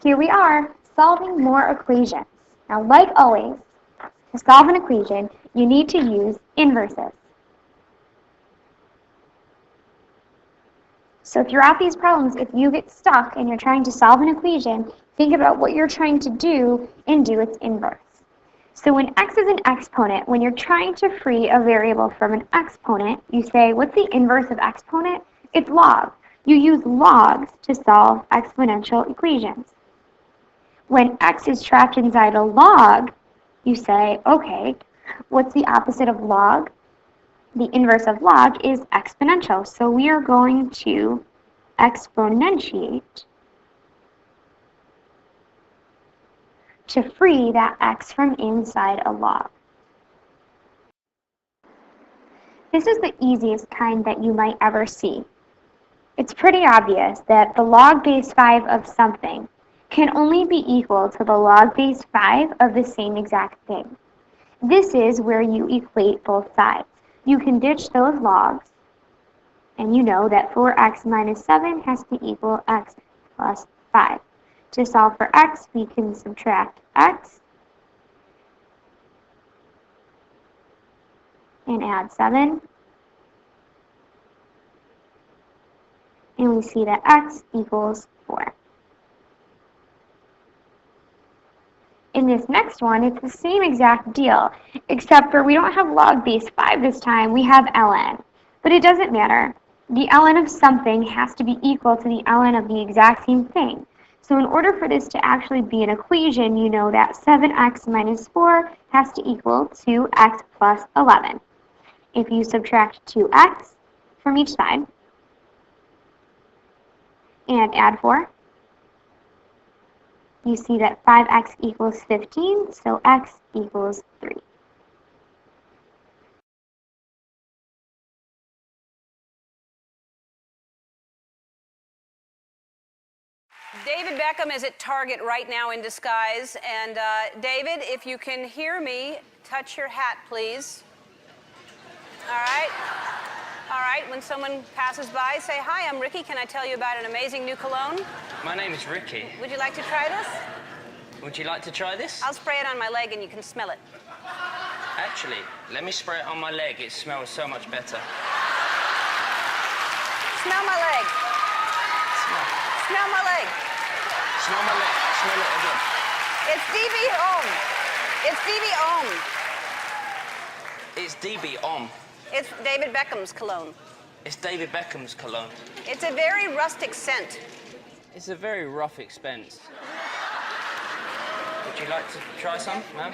Here we are, solving more equations. Now, like always, to solve an equation, you need to use inverses. So throughout these problems, if you get stuck and you're trying to solve an equation, think about what you're trying to do and do its inverse. So when x is an exponent, when you're trying to free a variable from an exponent, you say, what's the inverse of exponent? It's log. You use logs to solve exponential equations. When x is trapped inside a log, you say, okay, what's the opposite of log? The inverse of log is exponential. So we are going to exponentiate to free that x from inside a log. This is the easiest kind that you might ever see. It's pretty obvious that the log base 5 of something can only be equal to the log base 5 of the same exact thing. This is where you equate both sides. You can ditch those logs, and you know that 4x minus 7 has to equal x plus 5. To solve for x, we can subtract x and add 7. And we see that x equals 4. In this next one, it's the same exact deal, except for we don't have log base 5 this time, we have ln. But it doesn't matter. The ln of something has to be equal to the ln of the exact same thing. So in order for this to actually be an equation, you know that 7x minus 4 has to equal 2x plus 11. If you subtract 2x from each side and add 4, you see that 5x equals 15, so x equals 3. David Beckham is at Target right now in disguise. And David, if you can hear me, touch your hat, please. All right. All right. When someone passes by, say, hi, I'm Ricky. Can I tell you about an amazing new cologne? My name is Ricky. Would you like to try this? Would you like to try this? I'll spray it on my leg and you can smell it. Actually, let me spray it on my leg. It smells so much better. Smell my leg. Smell my leg. Smell my leg. Smell it again. It's DB Om. It's DB Om. It's DB Om. It's David Beckham's cologne. It's David Beckham's cologne. It's a very rustic scent. It's a very rough expense. Would you like to try some, ma'am?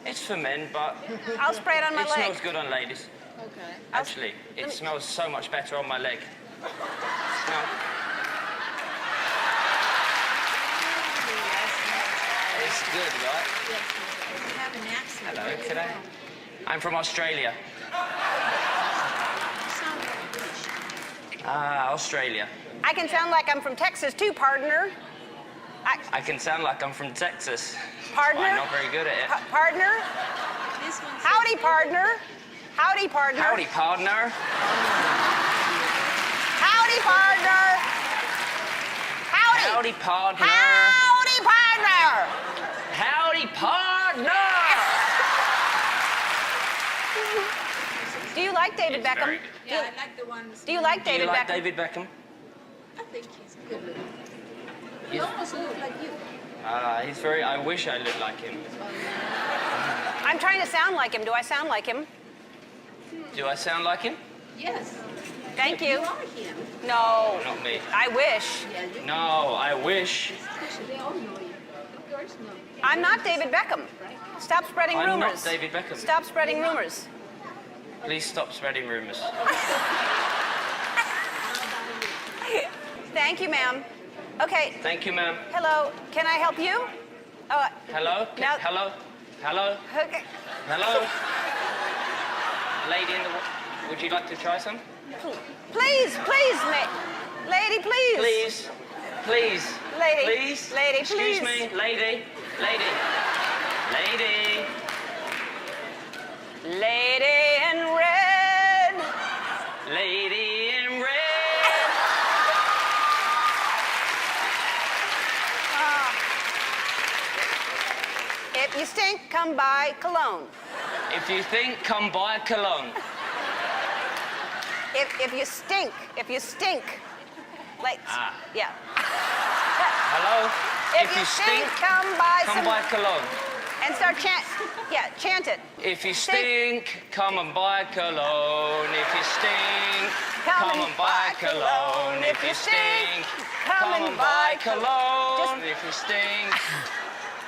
It's for men, but I'll spray it on my it leg. smells good on ladies. Okay. Actually, it smells so much better on my leg. Smell. It's good, right? Yes. You have an accent. Hello, today. I'm from Australia. You sound like British. Australia. I can sound like I'm from Texas too, partner. I can sound like I'm from Texas. Partner? I'm not very good at it. Partner? This one says Howdy, partner. Howdy, partner. Howdy, partner. Howdy, partner. Howdy. Howdy, partner. Howdy, partner. Howdy, partner. Do you like David It's Beckham? very Yeah, I like the ones. Do you like Do you David like Beckham? David Beckham? I think he's good looking. He Yes. almost look like you. He's very. I wish I looked like him. I'm trying to sound like him. Do I sound like him? Do I sound like him? Yes. Thank You you. are him. No. Not me. I wish. Yeah, you No, I wish. Especially they all know you. The girls know you. I'm not David Beckham. Stop spreading I'm not rumors. David Beckham. Stop spreading rumors. Please stop spreading rumors. Thank you, ma'am. Okay. Thank you, ma'am. Hello. Can I help you? Oh, Hello? No. Hello? Hello? okay. Hello? Lady in the... Would you like to try some? Please, please, lady, please. Please. Please. Lady. Please. Lady, Excuse please. me. Lady. Lady. Lady. Lady in red. Lady. you stink, come buy cologne. If you think, come buy cologne. If you stink, like, yeah. Hello? If you stink, come buy cologne. And start chant it. If you stink, come and buy cologne. If you stink, come and buy cologne. If you stink, come and buy cologne. If you stink,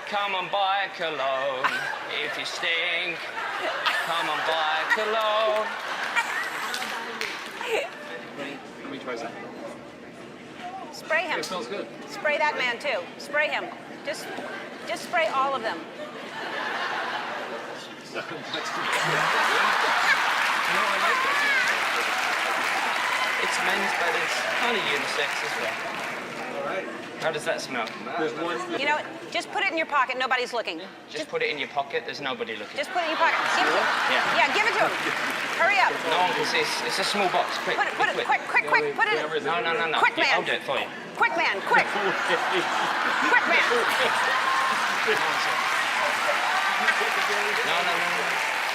come and buy cologne. If you stink, come and buy cologne. Let me try something. Spray him. It smells good. Spray that man too. Spray him. Just spray all of them. No, I like it. It's men's, but it's kind of unisex as well. All right. How does that smell? There's one. You know what? Just put it in your pocket. Nobody's looking. Just put it in your pocket. The's nobody looking. Just put it in your pocket. Give it to him. Yeah. Yeah, give it to him. Hurry up. No one can see. It's a small box. Quick. Put it. Quick. Put it in. No. Quick, man. I'll do it for you. Quick, man. Quick. Quick, man. No.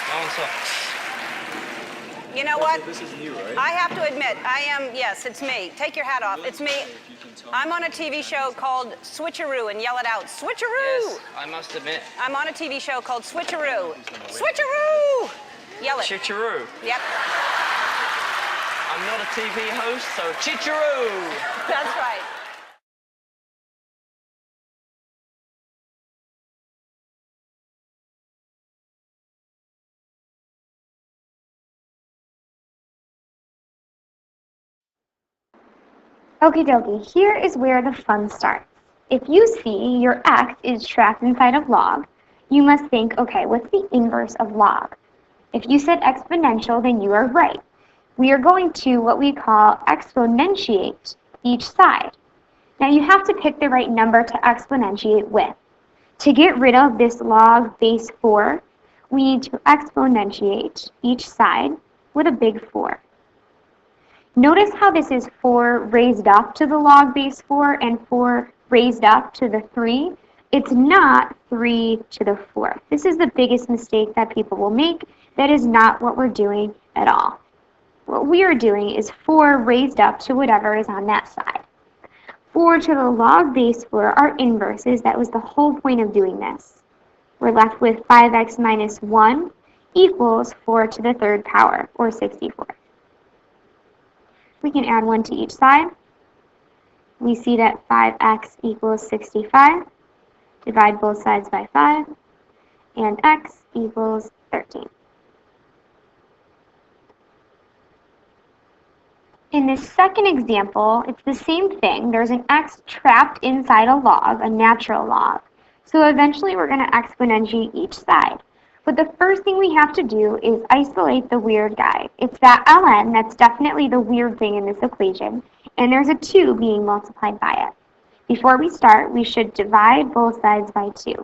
No one saw. You know what? This is you, right? I have to admit, yes, it's me. Take your hat off. It's me. I'm on a TV show called Switcheroo, and yell it out. Switcheroo! Yes, I must admit. I'm on a TV show called Switcheroo. Switcheroo! Yell it. Chicharoo. Yep, I'm not a TV host, so chicharoo. that's right. Okie dokie, here is where the fun starts. If you see your x is trapped inside of log, you must think, okay, what's the inverse of log? If you said exponential, then you are right. We are going to what we call exponentiate each side. Now you have to pick the right number to exponentiate with. To get rid of this log base 4, we need to exponentiate each side with a big 4. Notice how this is 4 raised up to the log base 4 and 4 raised up to the 3. It's not 3 to the 4th. This is the biggest mistake that people will make. That is not what we're doing at all. What we are doing is 4 raised up to whatever is on that side. 4 to the log base 4 are inverses. That was the whole point of doing this. We're left with 5x minus 1 equals 4 to the 3rd power, or 64. We can add 1 to each side. We see that 5x equals 65. Divide both sides by 5. And x equals 13. In this second example, it's the same thing. There's an x trapped inside a log, a natural log. So eventually we're going to exponentiate each side. But the first thing we have to do is isolate the weird guy. It's that ln that's definitely the weird thing in this equation, and there's a 2 being multiplied by it. Before we start, we should divide both sides by 2.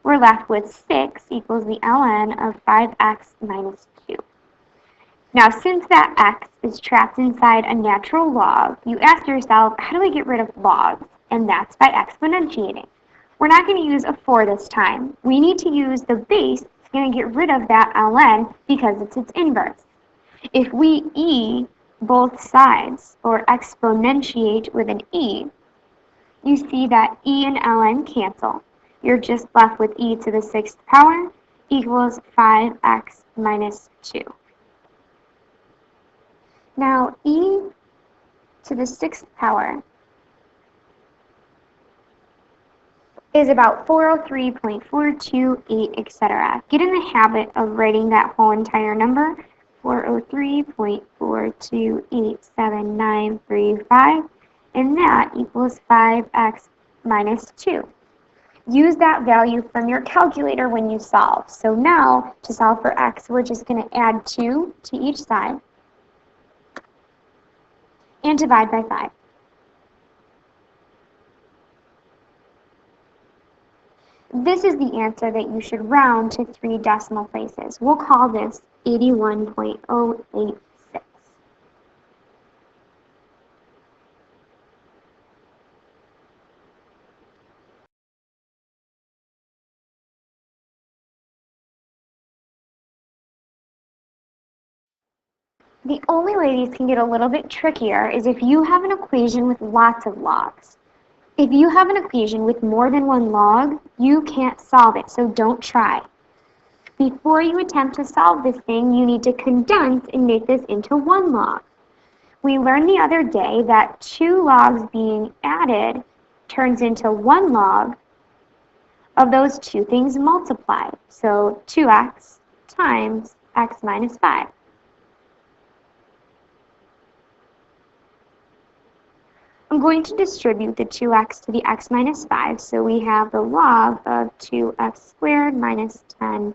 We're left with 6 equals the ln of 5x minus 2. Now, since that x is trapped inside a natural log, you ask yourself, how do I get rid of logs? And that's by exponentiating. We're not going to use a 4 this time. We need to use the base. It's going to get rid of that ln because it's its inverse. If we e both sides, or exponentiate with an e, you see that e and ln cancel. You're just left with e to the 6th power equals 5x minus 2. Now, e to the 6th power is about 403.428, etc. Get in the habit of writing that whole entire number, 403.4287935, and that equals 5x minus 2. Use that value from your calculator when you solve. So now, to solve for x, we're just going to add 2 to each side and divide by 5. This is the answer that you should round to 3 decimal places. We'll call this 81.08. The only way these can get a little bit trickier is if you have an equation with lots of logs. If you have an equation with more than one log, you can't solve it, so don't try. Before you attempt to solve this thing, you need to condense and make this into one log. We learned the other day that 2 logs being added turns into 1 log of those 2 things multiplied. So 2x times x minus 5. I'm going to distribute the 2x to the x minus 5, so we have the log of 2x squared minus 10x,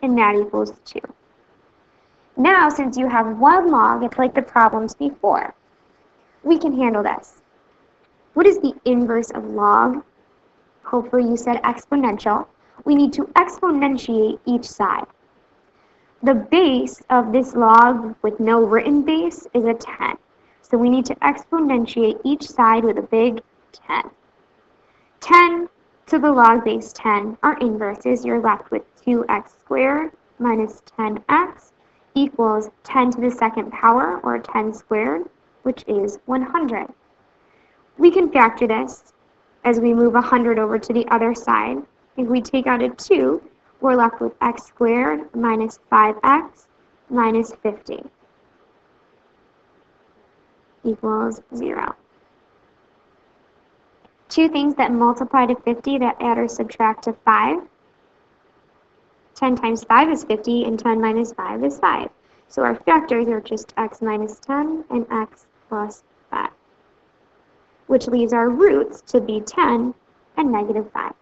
and that equals 2. Now, since you have 1 log, it's like the problems before. We can handle this. What is the inverse of log? Hopefully you said exponential. We need to exponentiate each side. The base of this log with no written base is a 10. So we need to exponentiate each side with a big 10. 10 to the log base 10 are inverses. You're left with 2x squared minus 10x equals 10 to the second power, or 10 squared, which is 100. We can factor this as we move 100 over to the other side. If we take out a 2, we're left with x squared minus 5x minus 50 equals 0. 2 things that multiply to 50 that add or subtract to 5. 10 times 5 is 50, and 10 minus 5 is 5. So our factors are just x minus 10 and x plus 5, which leaves our roots to be 10 and negative 5.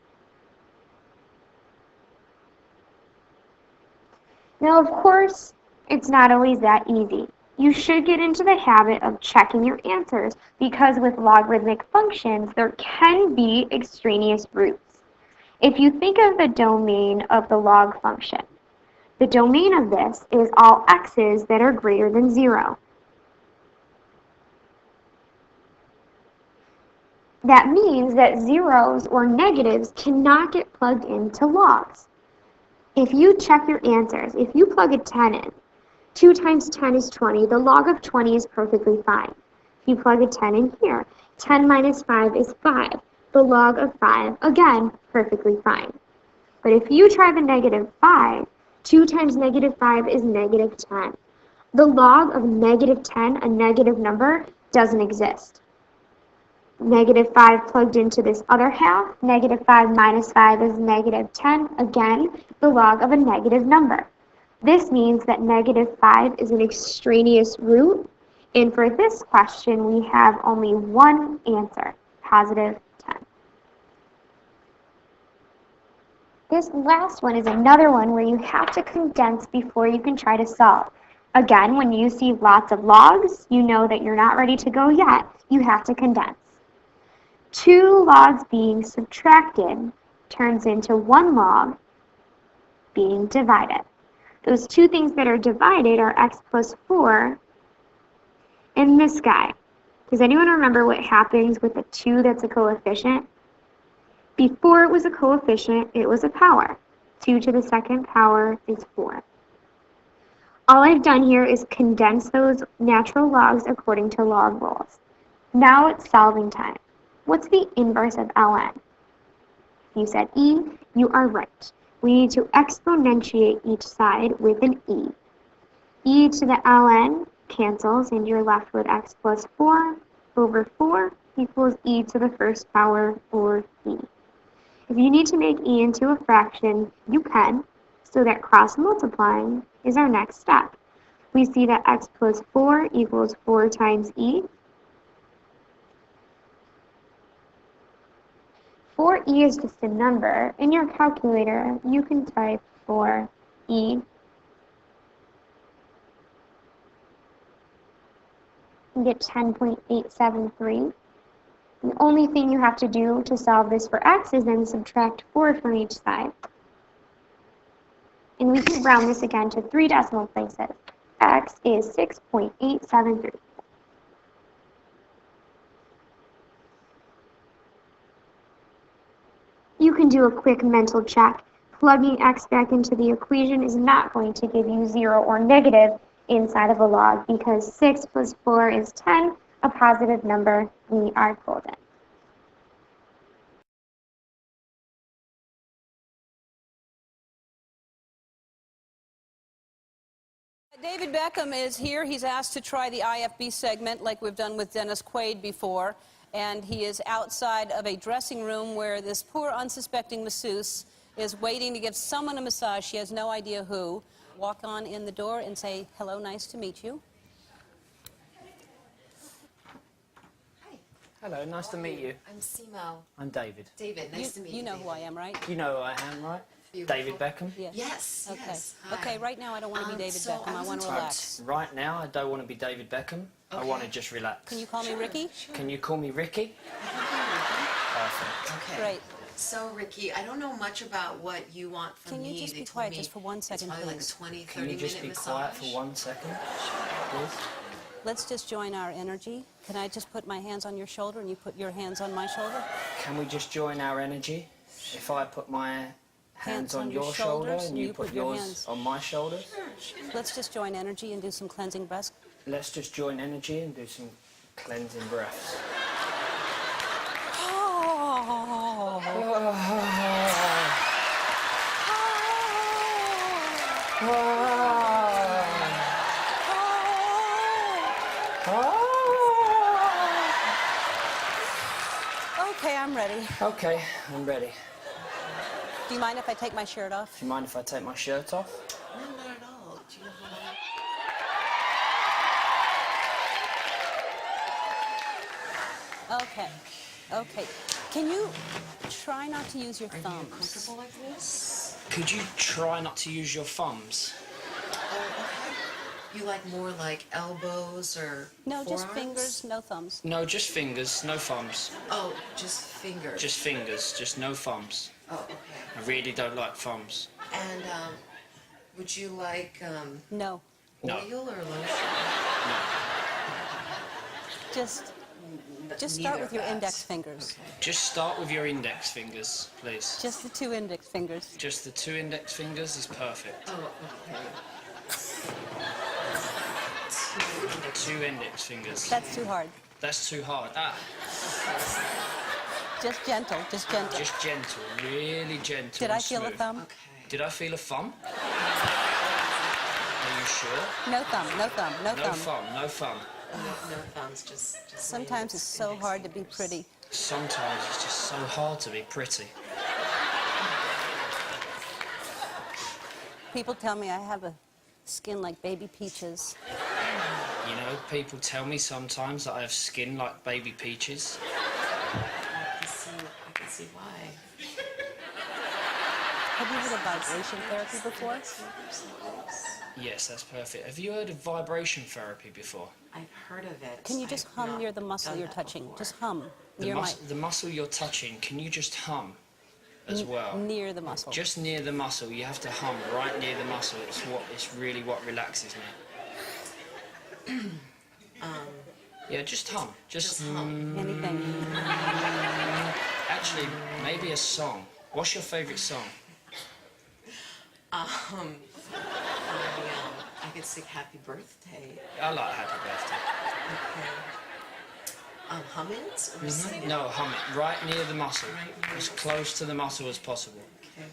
Now, of course, it's not always that easy. You should get into the habit of checking your answers, because with logarithmic functions, there can be extraneous roots. If you think of the domain of the log function, the domain of this is all x's that are greater than 0. That means that zeros or negatives cannot get plugged into logs. If you check your answers, if you plug a 10 in, 2 times 10 is 20. The log of 20 is perfectly fine. If you plug a 10 in here, 10 minus 5 is 5. The log of 5, again, perfectly fine. But if you try the negative 5, 2 times negative 5 is negative 10. The log of negative 10, a negative number, doesn't exist. Negative 5 plugged into this other half, negative 5 minus 5 is negative 10. Again, the log of a negative number. This means that negative 5 is an extraneous root, and for this question, we have only one answer, positive 10. This last one is another one where you have to condense before you can try to solve. Again, when you see lots of logs, you know that you're not ready to go yet. You have to condense. 2 logs being subtracted turns into 1 log being divided. Those 2 things that are divided are x plus 4 and this guy. Does anyone remember what happens with a 2 that's a coefficient? Before it was a coefficient, it was a power. 2 to the second power is 4. All I've done here is condense those natural logs according to log rules. Now it's solving time. What's the inverse of ln? You said e, you are right. We need to exponentiate each side with an e. E to the ln cancels, and you're left with x plus 4 over 4 equals e to the first power, or e. If you need to make e into a fraction, you can, so that cross multiplying is our next step. We see that x plus 4 equals 4 times e. 4e is just a number. In your calculator, you can type 4e and get 10.873. The only thing you have to do to solve this for x is then subtract 4 from each side. And we can round this again to 3 decimal places. X is 6.873. You can do a quick mental check. Plugging x back into the equation is not going to give you 0 or negative. inside of a log because 6 plus 4 is 10, a positive number. We are golden. David Beckham is here. He's asked to try the IFB segment like we've done with Dennis Quaid before. And he is outside of a dressing room where this poor unsuspecting masseuse is waiting to give someone a massage. She has no idea who. Walk on in the door and say, hello, nice to meet you. Hi, Hello, nice to meet you. I'm Simo. I'm David. David, nice to meet you. You know David. who I am, right? You know who I am, right? Beautiful. David Beckham. Yes. Yes, Okay. yes. Hi. Okay, right now I don't want to be David so Beckham. I I was want to in relax. Right now, I don't want to be David Beckham. I Okay. want to just relax. Can you call me Ricky? Can you call me Ricky? Perfect. Okay. Great. So, Ricky, I don't know much about what you want from Can me. you just They be told quiet me just for 1 second, it's probably please? like a 20, 30 Can you just minute be massage. quiet for 1 second, please? Let's just join our energy. Can I just put my hands on your shoulder and you put your hands on my shoulder? Can we just join our energy? If I put my hands on your shoulder shoulders and you put your yours hands. on my shoulders, Let's just join energy and do some cleansing breaths. let's just join energy and do some cleansing breaths. Okay, I'm ready. Okay, I'm ready. Do you mind if I take my shirt off? Do you mind if I take my shirt off? No, not at all. Do you know how Okay. Okay. Can you try not to use your Are you thumbs? comfortable like this? Could you try not to use your thumbs? You like more like elbows or No, just forearms? fingers, no thumbs. No, just fingers, no thumbs. Oh, just fingers. Just fingers, just no thumbs. Oh, okay. I really don't like thumbs. And would you like No. No. oil or lotion? Just start Neither with your of that. index fingers. Okay. Just start with your index fingers, please. Just the 2 index fingers. Just the 2 index fingers is perfect. Oh, okay. 2 index fingers. That's too hard. That's too hard. Ah, Just gentle, just gentle. just gentle, really gentle. Did I and feel a smooth. thumb? Okay. Did I feel a thumb? Are you sure? No thumb, no thumb, no No thumb. thumb, no thumb. No thumbs, just Sometimes it's so hard to be pretty. Sometimes it's just so hard to be pretty. People tell me I have a skin like baby peaches. You know, people tell me sometimes that I have skin like baby peaches. I can see why. Have you heard of vibration therapy before? Yes, that's perfect. Have you heard of vibration therapy before? I've heard of it. Can you just I've hum not near the muscle done you're that touching? before. Just hum The, near the muscle you're touching, can you just hum as well? near the muscle. Just near the muscle. You have to hum right near the muscle. It's really what relaxes me. Yeah, just hum. Just hum. Anything. Actually, maybe a song. What's your favourite song? I could sing Happy Birthday. I like Happy Birthday. Okay. Hum it or sing it? No, hum it right near the muscle, Right near as the close to the muscle as possible. Okay.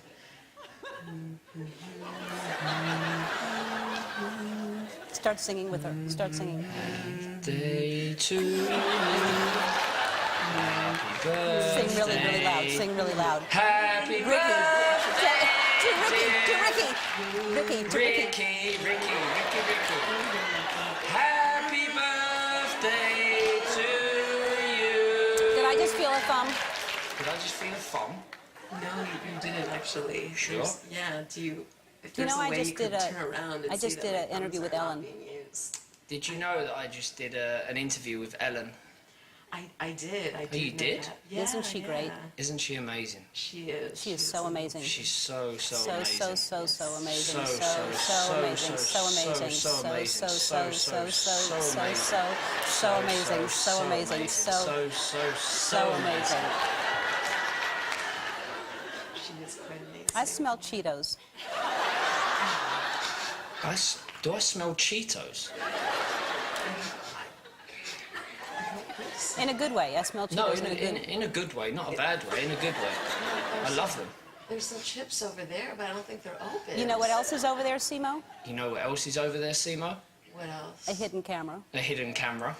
Start singing with her. Start singing. Day to you. Happy birthday. Sing really, really loud. Sing really loud. Happy Ricky. birthday. To Ricky. To Ricky. Ricky. To Ricky. Ricky. Happy birthday to you. Did I just feel a thumb? Did I just feel a thumb? No, you didn't actually. Sure? Yeah, do you... If You there's know, a I way just you could did a- turn around and I see just that did my an interview thumbs with are not Ellen. being used. Did you know that I just did an interview with Ellen? I did. I did. you know did? that. Yeah, Isn't she great? yeah. Isn't she amazing? She is. She is so amazing. She's so So amazing. amazing. So amazing. So amazing. So amazing. So amazing. So amazing. So amazing. So amazing. She is quite amazing. I smell Cheetos. Do I smell Cheetos? In a good way. I smell No, Cheetos in a good way, not a bad way, in a good way. I love them. There's some chips over there, but I don't think they're open. You know what else is over there, Simo? You know what else is over there, Simo? What else? A hidden camera. A hidden camera.